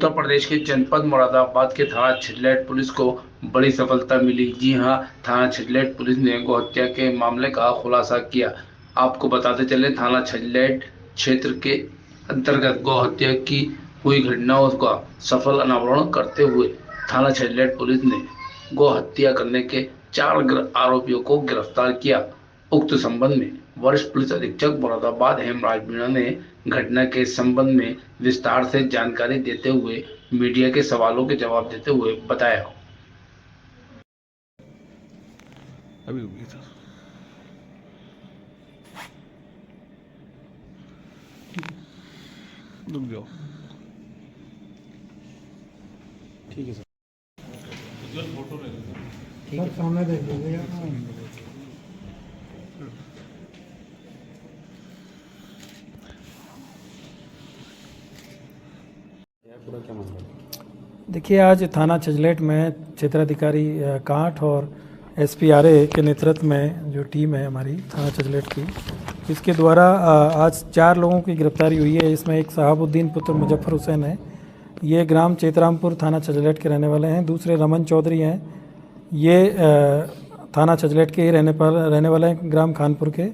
उत्तर प्रदेश के जनपद मुरादाबाद के थाना छिटलैट पुलिस को बड़ी सफलता मिली। जी हां, थाना छिटलैट पुलिस ने गौहत्या के मामले का खुलासा किया। आपको बताते चले, थाना छिटलैट क्षेत्र के अंतर्गत गौहत्या की हुई घटनाओं का सफल अनावरण करते हुए थाना छिटलैट पुलिस ने गौहत्या करने के 4 आरोपियों को गिरफ्तार किया। उक्त संबंध में वरिष्ठ पुलिस अधीक्षक मुरादाबाद हेमराज मीणा ने घटना के संबंध में विस्तार से जानकारी देते हुए मीडिया के सवालों के जवाब देते हुए बताया। अभी हो गया था। रुक जाओ। ठीक है सर। फोटो ले लेते हैं। ठीक है, सामने देख लीजिएगा। पूरा क्या मामला है? देखिए, आज थाना छिटलैट में क्षेत्राधिकारी कांठ और एसपीआरए के नेतृत्व में जो टीम है हमारी थाना छिटलैट की, इसके द्वारा आज 4 लोगों की गिरफ्तारी हुई है। इसमें एक शहाबुद्दीन पुत्र मुजफ्फर हुसैन है, ये ग्राम चेतरामपुर थाना छिटलैट के रहने वाले हैं। दूसरे रमन चौधरी हैं, ये थाना छिटलैट के ही रहने वाले हैं, ग्राम खानपुर के।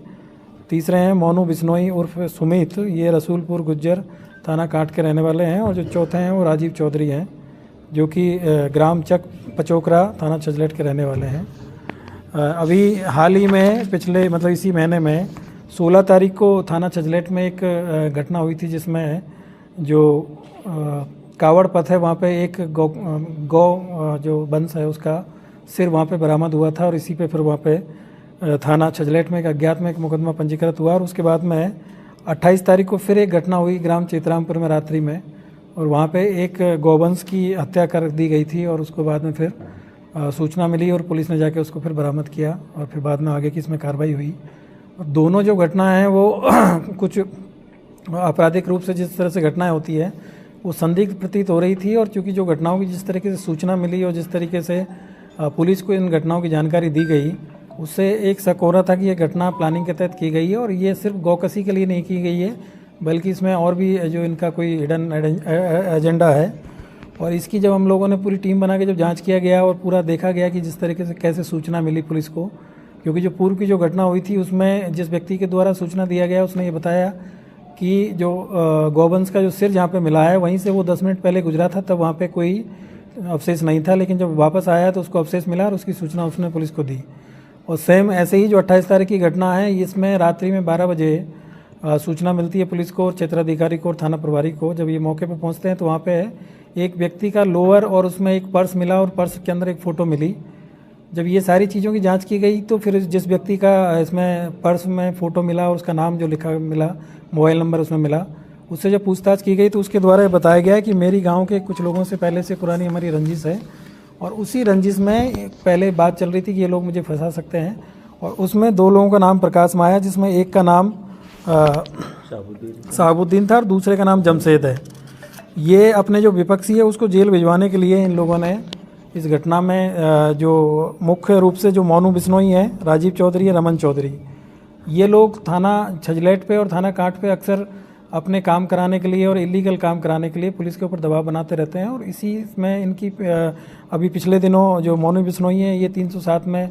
तीसरे हैं मोनू बिश्नोई उर्फ सुमित, ये रसूलपुर गुज्जर थाना कांठ के रहने वाले हैं। और जो चौथे हैं वो राजीव चौधरी हैं, जो कि ग्राम चक पचोकरा थाना छिटलैट के रहने वाले हैं। अभी हाल ही में पिछले मतलब इसी महीने में 16 तारीख को थाना छिटलैट में एक घटना हुई थी, जिसमें जो कावड़ पथ है वहाँ पे एक गौ जो वंश है उसका सिर वहाँ पे बरामद हुआ था। और इसी पे फिर वहाँ पे थाना छिटलैट में एक अज्ञात में एक मुकदमा पंजीकृत हुआ। और उसके बाद में 28 तारीख को फिर एक घटना हुई ग्राम चेतरामपुर में रात्रि में, और वहाँ पे एक गौवंश की हत्या कर दी गई थी। और उसके बाद में फिर सूचना मिली और पुलिस ने जाके उसको फिर बरामद किया और फिर बाद में आगे की इसमें कार्रवाई हुई। और दोनों जो घटनाएं हैं वो कुछ आपराधिक रूप से जिस तरह से घटनाएं होती है वो संदिग्ध प्रतीत हो रही थी। और चूँकि जो घटनाओं की जिस तरीके से सूचना मिली और जिस तरीके से पुलिस को इन घटनाओं की जानकारी दी गई, उससे एक शक हो रहा था कि ये घटना प्लानिंग के तहत की गई है। और ये सिर्फ गौकसी के लिए नहीं की गई है, बल्कि इसमें और भी जो इनका कोई हिडन एजेंडा है। और इसकी जब हम लोगों ने पूरी टीम बना के जब जांच किया गया और पूरा देखा गया कि जिस तरीके से कैसे सूचना मिली पुलिस को, क्योंकि जो पूर्व की जो घटना हुई थी उसमें जिस व्यक्ति के द्वारा सूचना दिया गया उसने ये बताया कि जो गौवंश का जो सिर जहाँ पे मिला है वहीं से वो 10 मिनट पहले गुजरा था, तब वहाँ पे कोई अवशेष नहीं था। लेकिन जब वापस आया तो उसको अवशेष मिला और उसकी सूचना उसने पुलिस को दी। और सेम ऐसे ही जो 28 तारीख की घटना है, इसमें रात्रि में 12 बजे सूचना मिलती है पुलिस को और क्षेत्राधिकारी को और थाना प्रभारी को। जब ये मौके पर पहुँचते हैं तो वहाँ पे एक व्यक्ति का लोअर और उसमें एक पर्स मिला और पर्स के अंदर एक फ़ोटो मिली। जब ये सारी चीज़ों की जांच की गई तो फिर जिस व्यक्ति का इसमें पर्स में फ़ोटो मिला और उसका नाम जो लिखा मिला, मोबाइल नंबर उसमें मिला, उससे जब पूछताछ की गई तो उसके द्वारा बताया गया कि मेरी गांव के कुछ लोगों से पहले से पुरानी हमारी रंजिश है और उसी रंजिश में पहले बात चल रही थी कि ये लोग मुझे फंसा सकते हैं। और उसमें 2 लोगों का नाम प्रकाश में आया, जिसमें एक का नाम शहाबुद्दीन था और दूसरे का नाम जमशेद है। ये अपने जो विपक्षी है उसको जेल भिजवाने के लिए इन लोगों ने इस घटना में जो मुख्य रूप से जो मोनू बिश्नोई है, राजीव चौधरी है, रमन चौधरी, ये लोग थाना छिटलैट पे और थाना कांठ पे अक्सर अपने काम कराने के लिए और इलीगल काम कराने के लिए पुलिस के ऊपर दबाव बनाते रहते हैं। और इसी में इनकी अभी पिछले दिनों जो मोनू बिश्नोई है, ये 307 में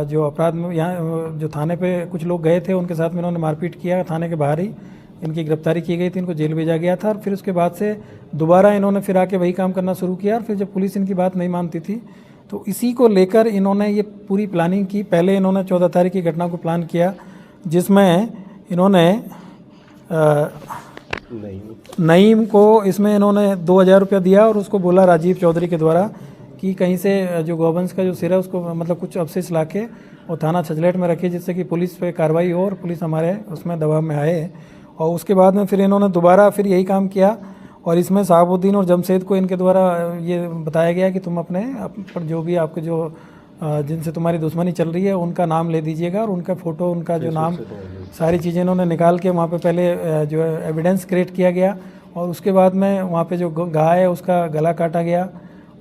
जो अपराध में यहाँ जो थाने पे कुछ लोग गए थे उनके साथ में इन्होंने मारपीट किया, थाने के बाहर ही इनकी गिरफ्तारी की गई थी, इनको जेल भेजा गया था। और फिर उसके बाद से दोबारा इन्होंने फिर आके वही काम करना शुरू किया। और फिर जब पुलिस इनकी बात नहीं मानती थी तो इसी को लेकर इन्होंने ये पूरी प्लानिंग की। पहले इन्होंने 14 तारीख की घटना को प्लान किया, जिसमें इन्होंने नईम को इसमें इन्होंने 2000 रुपया दिया और उसको बोला राजीव चौधरी के द्वारा कि कहीं से जो गौवंश का जो सिर है उसको मतलब कुछ अवशेष लाके और थाना छिटलैट में रखे, जिससे कि पुलिस पे कार्रवाई हो और पुलिस हमारे उसमें दबाव में आए। और उसके बाद में फिर इन्होंने दोबारा फिर यही काम किया। और इसमें शहाबुद्दीन और जमशेद को इनके द्वारा ये बताया गया कि तुम अपने जो भी आपके जो जिनसे तुम्हारी दुश्मनी चल रही है उनका नाम ले दीजिएगा और उनका फ़ोटो, उनका जो नाम, सारी चीज़ें इन्होंने निकाल के वहाँ पे पहले जो है एविडेंस क्रिएट किया गया। और उसके बाद में वहाँ पे जो गाय है उसका गला काटा गया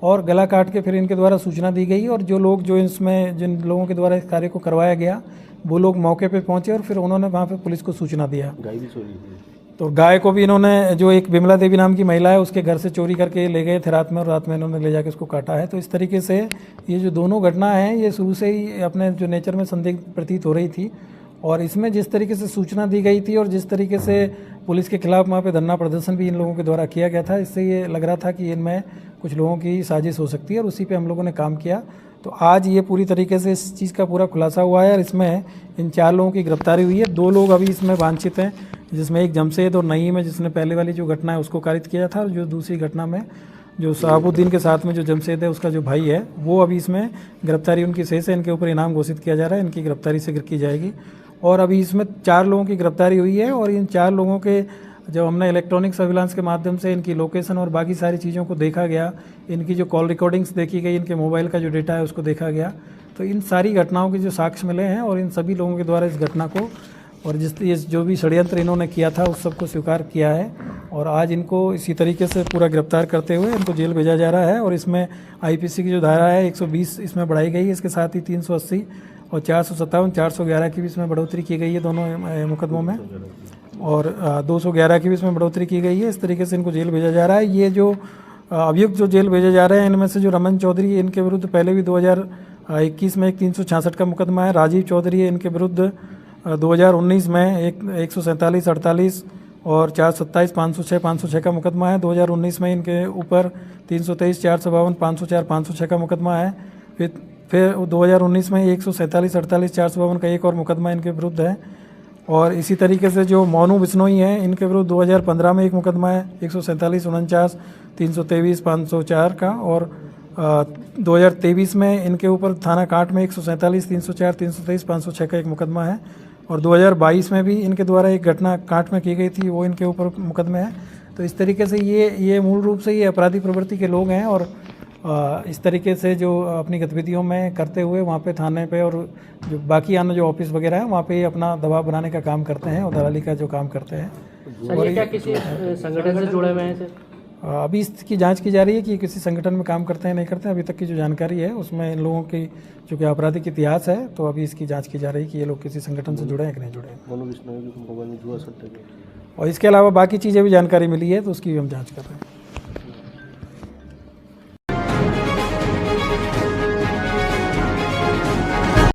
और गला काट के फिर इनके द्वारा सूचना दी गई। और जो लोग जो इसमें जिन लोगों के द्वारा इस कार्य को करवाया गया वो लोग मौके पे पहुंचे और फिर उन्होंने वहाँ पे पुलिस को सूचना दिया। गाय भी चोरी हुई। तो गाय को भी इन्होंने, जो एक बिमला देवी नाम की महिला है, उसके घर से चोरी करके ले गए थे रात में, और रात में इन्होंने ले जाके उसको काटा है। तो इस तरीके से ये जो दोनों घटना हैं ये शुरू से ही अपने जो नेचर में संदिग्ध प्रतीत हो रही थी। और इसमें जिस तरीके से सूचना दी गई थी और जिस तरीके से पुलिस के खिलाफ वहाँ पे धरना प्रदर्शन भी इन लोगों के द्वारा किया गया था, इससे ये लग रहा था कि इनमें कुछ लोगों की साजिश हो सकती है, और उसी पे हम लोगों ने काम किया। तो आज ये पूरी तरीके से इस चीज़ का पूरा खुलासा हुआ है, और इसमें इन 4 लोगों की गिरफ्तारी हुई है। 2 लोग अभी इसमें वांछित हैं, जिसमें एक जमशेद और नईम है, जिसने पहले वाली जो घटना है उसको कारित किया था, और जो दूसरी घटना में जो शहाबुद्दीन के साथ में जो जमशेद है उसका जो भाई है, वो अभी इसमें गिरफ्तारी उनकी शेष है। इनके ऊपर इनाम घोषित किया जा रहा है, इनकी गिरफ्तारी शीघ्र की जाएगी। और अभी इसमें 4 लोगों की गिरफ्तारी हुई है, और इन 4 लोगों के जब हमने इलेक्ट्रॉनिक सर्विलांस के माध्यम से इनकी लोकेशन और बाकी सारी चीज़ों को देखा गया, इनकी जो कॉल रिकॉर्डिंग्स देखी गई, इनके मोबाइल का जो डेटा है उसको देखा गया, तो इन सारी घटनाओं के जो साक्ष्य मिले हैं, और इन सभी लोगों के द्वारा इस घटना को और ये जो भी षड्यंत्र इन्होंने किया था उस सबको स्वीकार किया है। और आज इनको इसी तरीके से पूरा गिरफ्तार करते हुए इनको जेल भेजा जा रहा है। और इसमें आईपीसी की जो धारा है 120 इसमें बढ़ाई गई है, इसके साथ ही 380 और 457, 411 की भी इसमें बढ़ोतरी की गई है दोनों मुकदमों में, और 211 की भी इसमें बढ़ोतरी की गई है। इस तरीके से इनको जेल भेजा जा रहा है। ये जो अभियुक्त जो जेल भेजे जा रहे हैं, इनमें से जो रमन चौधरी है, इनके विरुद्ध पहले भी 2021 में एक 366 का मुकदमा है। राजीव चौधरी है, इनके विरुद्ध 2019 में एक 147, 48 और 427, 506, 506 का मुकदमा है। 2019 में इनके ऊपर 323, 452, 504, 506 का मुकदमा है। फिर 2019 में 147, 48, 452 का एक और मुकदमा इनके विरुद्ध है। और इसी तरीके से जो मोनू बिश्नोई हैं, इनके विरुद्ध 2015 में एक मुकदमा है 147, 49, 323, 504 का, और 2023 में इनके ऊपर थाना कांट में 147, 304, 323, 506 का एक मुकदमा है। और 2022 में भी इनके द्वारा एक घटना कांट में की गई थी, वो इनके ऊपर मुकदमे हैं। तो इस तरीके से ये मूल रूप से ये अपराधी प्रवृत्ति के लोग हैं, और इस तरीके से जो अपनी गतिविधियों में करते हुए वहाँ पे थाने पे और जो बाकी अन्य जो ऑफिस वगैरह है वहाँ पे ये अपना दबाव बनाने का काम करते हैं और दलाली का जो काम करते हैं। सर, ये क्या किसी संगठन से जुड़े हुए हैं सर? अभी इसकी जांच की जा रही है कि किसी संगठन में काम करते हैं नहीं करते हैं। अभी तक की जो जानकारी है उसमें इन लोगों की जो कि आपराधिक इतिहास है, तो अभी इसकी जांच की जा रही है कि ये लोग किसी संगठन से जुड़े हैं कि नहीं जुड़े हैं। और इसके अलावा बाकी चीज़ें भी जानकारी मिली है, तो उसकी भी हम जांच कर रहे हैं।